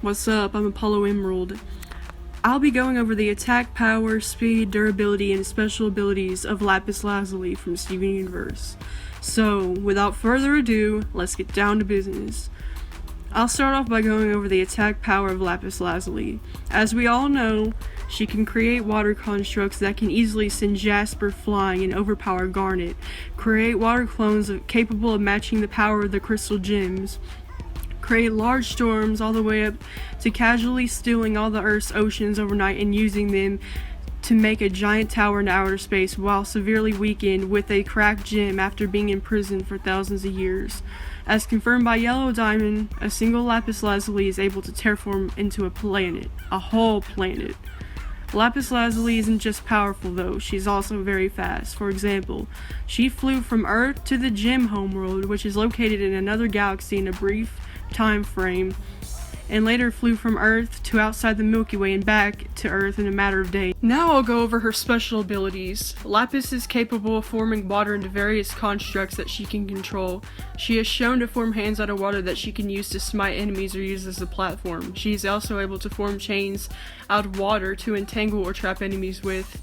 What's up? I'm Apollo Emerald. I'll be going over the attack, power, speed, durability, and special abilities of Lapis Lazuli from Steven Universe. So, without further ado, let's get down to business. I'll start off by going over the attack power of Lapis Lazuli. As we all know, she can create water constructs that can easily send Jasper flying and overpower Garnet, create water clones capable of matching the power of the crystal gems, create large storms all the way up to casually stealing all the Earth's oceans overnight and using them to make a giant tower in outer space while severely weakened with a cracked gem after being imprisoned for thousands of years. As confirmed by Yellow Diamond, a single Lapis Lazuli is able to terraform into a planet, a whole planet. Lapis Lazuli isn't just powerful though, she's also very fast. For example, she flew from Earth to the Gem homeworld, which is located in another galaxy in a brief time frame, and later flew from Earth to outside the Milky Way and back to Earth in a matter of days. Now I'll go over her special abilities. Lapis is capable of forming water into various constructs that she can control. She is shown to form hands out of water that she can use to smite enemies or use as a platform. She is also able to form chains out of water to entangle or trap enemies with.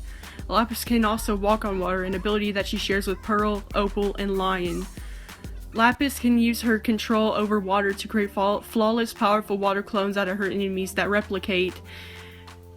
Lapis can also walk on water, an ability that she shares with Pearl, Opal, and Lion. Lapis can use her control over water to create flawless, powerful water clones out of her enemies that replicate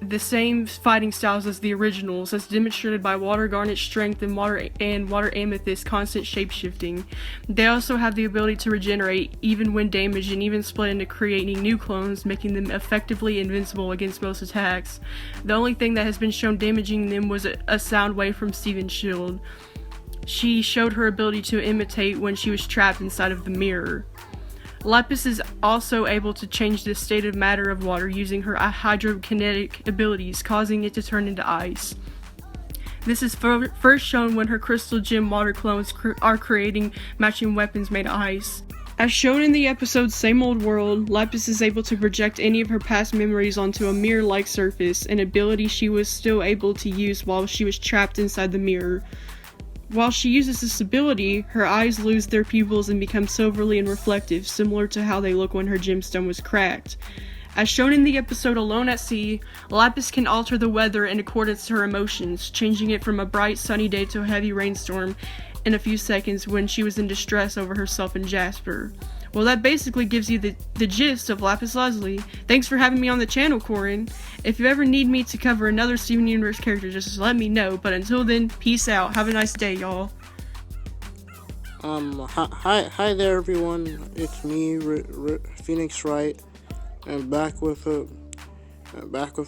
the same fighting styles as the originals, as demonstrated by Water Garnet's strength and Water Amethyst's constant shapeshifting. They also have the ability to regenerate even when damaged and even split into creating new clones, making them effectively invincible against most attacks. The only thing that has been shown damaging them was a sound wave from Steven's shield. She showed her ability to imitate when she was trapped inside of the mirror. Lapis is also able to change the state of matter of water using her hydrokinetic abilities, causing it to turn into ice. This is first shown when her crystal gem water clones are creating matching weapons made of ice. As shown in the episode Same Old World, Lapis is able to project any of her past memories onto a mirror-like surface, an ability she was still able to use while she was trapped inside the mirror. While she uses this ability, her eyes lose their pupils and become silvery and reflective, similar to how they look when her gemstone was cracked. As shown in the episode Alone at Sea, Lapis can alter the weather in accordance to her emotions, changing it from a bright sunny day to a heavy rainstorm in a few seconds when she was in distress over herself and Jasper. Well, that basically gives you the gist of Lapis Lazuli. Thanks for having me on the channel, Corin. If you ever need me to cover another Steven Universe character, just let me know. But until then, peace out. Have a nice day, y'all. Hi there, everyone. It's me, Phoenix Wright, and back with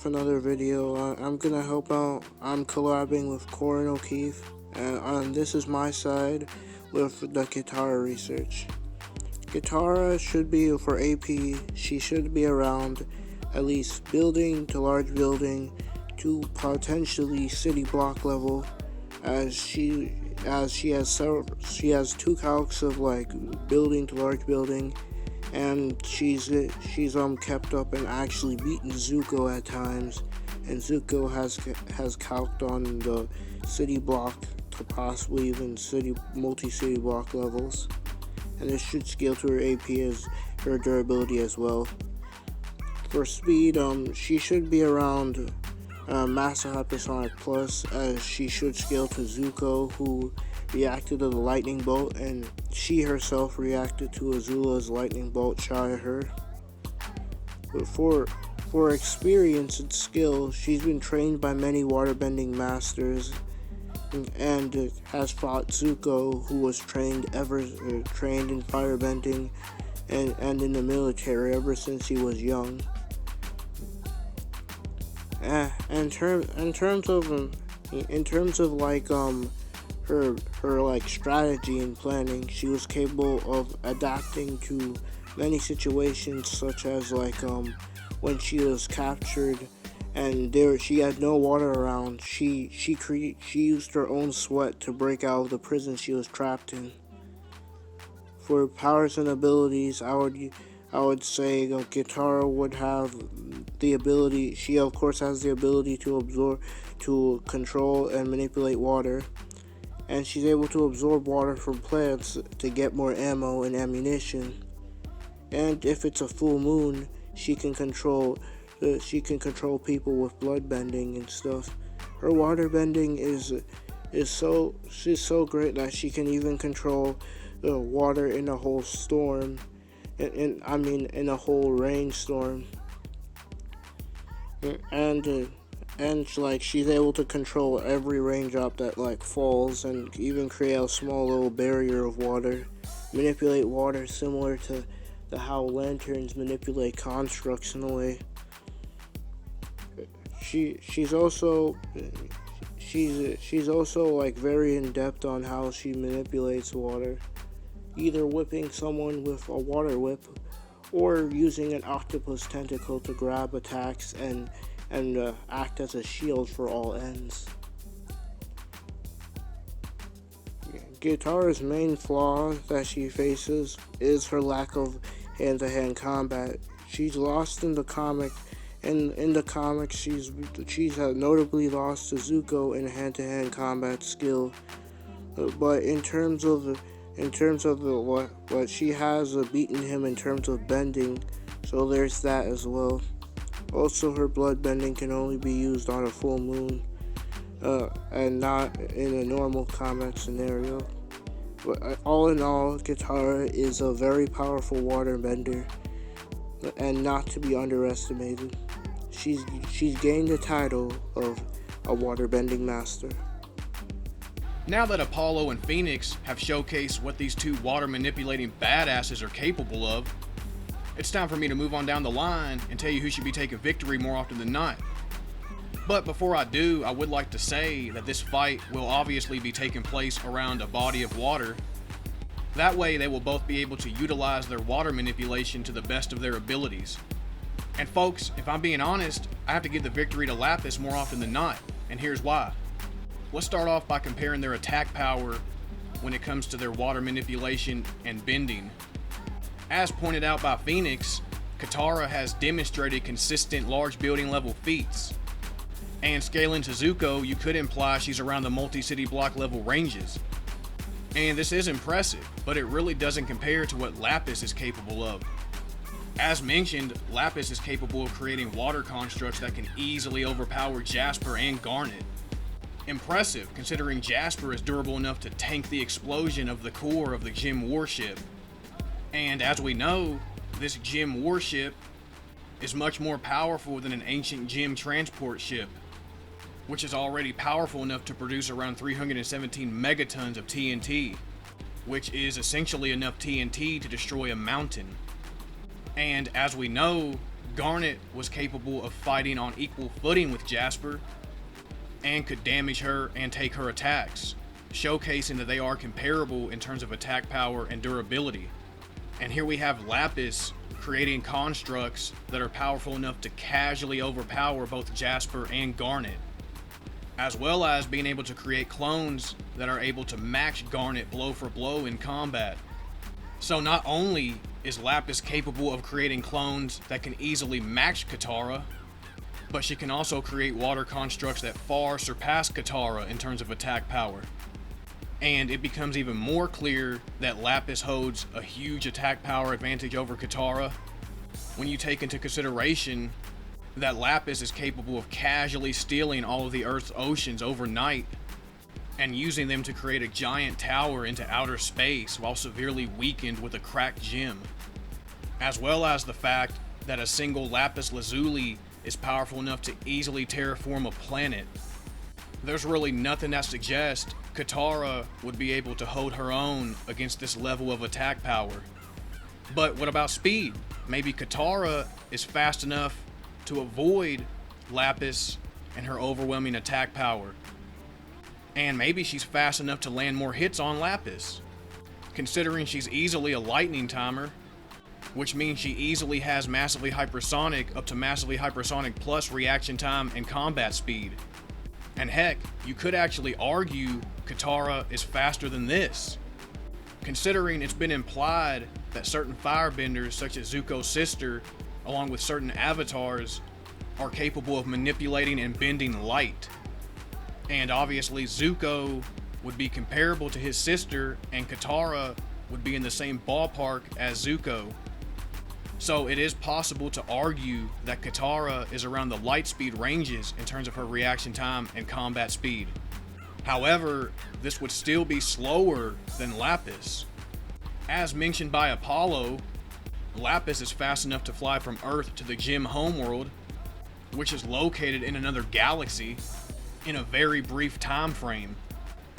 another video. I'm gonna help out. I'm collabing with Corin O'Keefe, and this is my side with the Katara research. Katara should be for AP. She should be around at least building to large building to potentially city block level, as she has two calcs of like building to large building, and she's kept up and actually beaten Zuko at times, and Zuko has calced on the city block to possibly even multi-city block levels. And this should scale to her AP as her durability as well. For speed, she should be around Master Hypersonic Plus, as she should scale to Zuko, who reacted to the lightning bolt, and she herself reacted to Azula's lightning bolt shot at her. But for experience and skill, she's been trained by many waterbending masters, and has fought Zuko, who was trained in firebending and in the military ever since he was young. In terms of like her like strategy and planning, she was capable of adapting to many situations, such as like when she was captured and she had no water around. She used her own sweat to break out of the prison she was trapped in. For powers and abilities, I would say Katara would have the ability. She of course has the ability to control and manipulate water, and she's able to absorb water from plants to get more ammo and ammunition. And if it's a full moon, she can control people with blood bending and stuff. Her water bending she's so great that she can even control the water in a whole storm, in a whole rainstorm, and like she's able to control every raindrop that like falls, and even create a small little barrier of water, manipulate water similar to how lanterns manipulate constructs in a way. She's also like very in depth on how she manipulates water, either whipping someone with a water whip or using an octopus tentacle to grab attacks and act as a shield for all ends. Katara's main flaw that she faces is her lack of hand-to-hand combat. She's lost in the comic. In the comics, she's notably lost to Zuko in hand-to-hand combat skill. But in terms of what she has beaten him in terms of bending, so there's that as well. Also, her blood bending can only be used on a full moon, and not in a normal combat scenario. But all in all, Katara is a very powerful water bender, and not to be underestimated. She's gained the title of a waterbending master. Now that Apollo and Phoenix have showcased what these two water manipulating badasses are capable of, it's time for me to move on down the line and tell you who should be taking victory more often than not. But before I do, I would like to say that this fight will obviously be taking place around a body of water. That way they will both be able to utilize their water manipulation to the best of their abilities. And folks, if I'm being honest, I have to give the victory to Lapis more often than not, and here's why. Let's start off by comparing their attack power when it comes to their water manipulation and bending. As pointed out by Phoenix, Katara has demonstrated consistent large building level feats. And scaling to Zuko, you could imply she's around the multi-city block level ranges. And this is impressive, but it really doesn't compare to what Lapis is capable of. As mentioned, Lapis is capable of creating water constructs that can easily overpower Jasper and Garnet. Impressive, considering Jasper is durable enough to tank the explosion of the core of the Gem warship. And as we know, this Gem warship is much more powerful than an ancient Gem transport ship, which is already powerful enough to produce around 317 megatons of TNT, which is essentially enough TNT to destroy a mountain. And as we know, Garnet was capable of fighting on equal footing with Jasper, and could damage her and take her attacks, showcasing that they are comparable in terms of attack power and durability. And here we have Lapis creating constructs that are powerful enough to casually overpower both Jasper and Garnet, as well as being able to create clones that are able to match Garnet blow for blow in combat. So not only is Lapis capable of creating clones that can easily match Katara, but she can also create water constructs that far surpass Katara in terms of attack power. And it becomes even more clear that Lapis holds a huge attack power advantage over Katara when you take into consideration that Lapis is capable of casually stealing all of the Earth's oceans overnight and using them to create a giant tower into outer space while severely weakened with a cracked gem, as well as the fact that a single Lapis Lazuli is powerful enough to easily terraform a planet. There's really nothing that suggests Katara would be able to hold her own against this level of attack power. But what about speed? Maybe Katara is fast enough to avoid Lapis and her overwhelming attack power. And maybe she's fast enough to land more hits on Lapis, considering she's easily a lightning timer, which means she easily has massively hypersonic up to massively hypersonic plus reaction time and combat speed. And heck, you could actually argue Katara is faster than this, considering it's been implied that certain firebenders such as Zuko's sister, along with certain avatars, are capable of manipulating and bending light. And obviously Zuko would be comparable to his sister, and Katara would be in the same ballpark as Zuko. So it is possible to argue that Katara is around the light speed ranges in terms of her reaction time and combat speed. However, this would still be slower than Lapis. As mentioned by Apollo, Lapis is fast enough to fly from Earth to the gem homeworld, which is located in another galaxy, in a very brief time frame,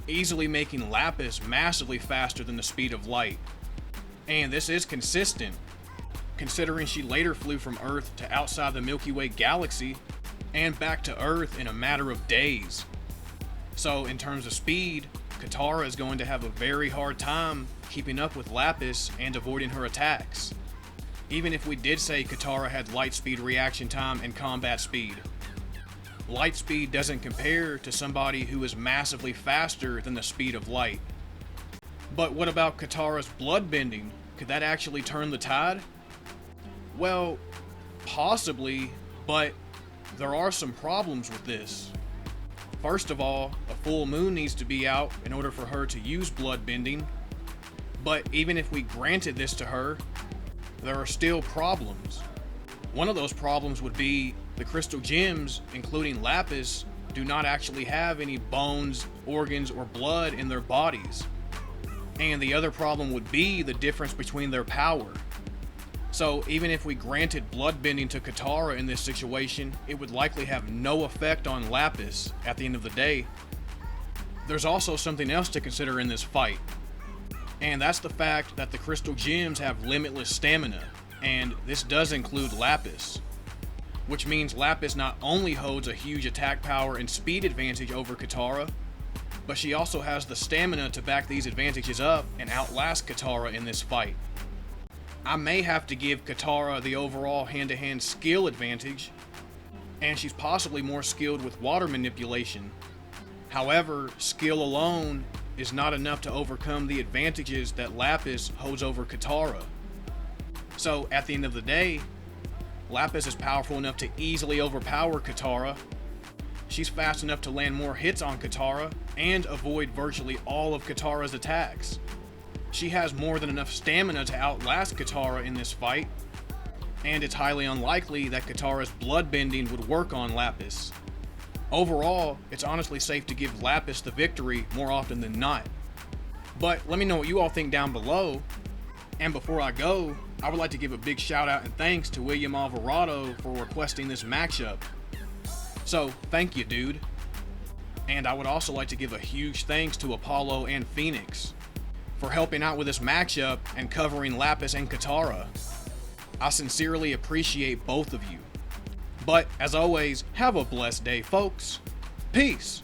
easily making Lapis massively faster than the speed of light. And this is consistent, considering she later flew from Earth to outside the Milky Way galaxy and back to Earth in a matter of days. So in terms of speed, Katara is going to have a very hard time keeping up with Lapis and avoiding her attacks, even if we did say Katara had light speed reaction time and combat speed. Light speed doesn't compare to somebody who is massively faster than the speed of light. But what about Katara's blood bending? Could that actually turn the tide? Well, possibly, but there are some problems with this. First of all, a full moon needs to be out in order for her to use blood bending. But even if we granted this to her, there are still problems. One of those problems would be the crystal gems, including Lapis, do not actually have any bones, organs, or blood in their bodies. And the other problem would be the difference between their power. So even if we granted blood bending to Katara in this situation, it would likely have no effect on Lapis at the end of the day. There's also something else to consider in this fight, and that's the fact that the crystal gems have limitless stamina, and this does include Lapis, which means Lapis not only holds a huge attack power and speed advantage over Katara, but she also has the stamina to back these advantages up and outlast Katara in this fight. I may have to give Katara the overall hand-to-hand skill advantage, and she's possibly more skilled with water manipulation. However, skill alone is not enough to overcome the advantages that Lapis holds over Katara. So at the end of the day, Lapis is powerful enough to easily overpower Katara. She's fast enough to land more hits on Katara and avoid virtually all of Katara's attacks. She has more than enough stamina to outlast Katara in this fight, and it's highly unlikely that Katara's blood bending would work on Lapis. Overall, it's honestly safe to give Lapis the victory more often than not. But let me know what you all think down below. And before I go, I would like to give a big shout out and thanks to William Alvarado for requesting this matchup. So, thank you, dude. And I would also like to give a huge thanks to Apollo and Phoenix for helping out with this matchup and covering Lapis and Katara. I sincerely appreciate both of you. But as always, have a blessed day, folks. Peace.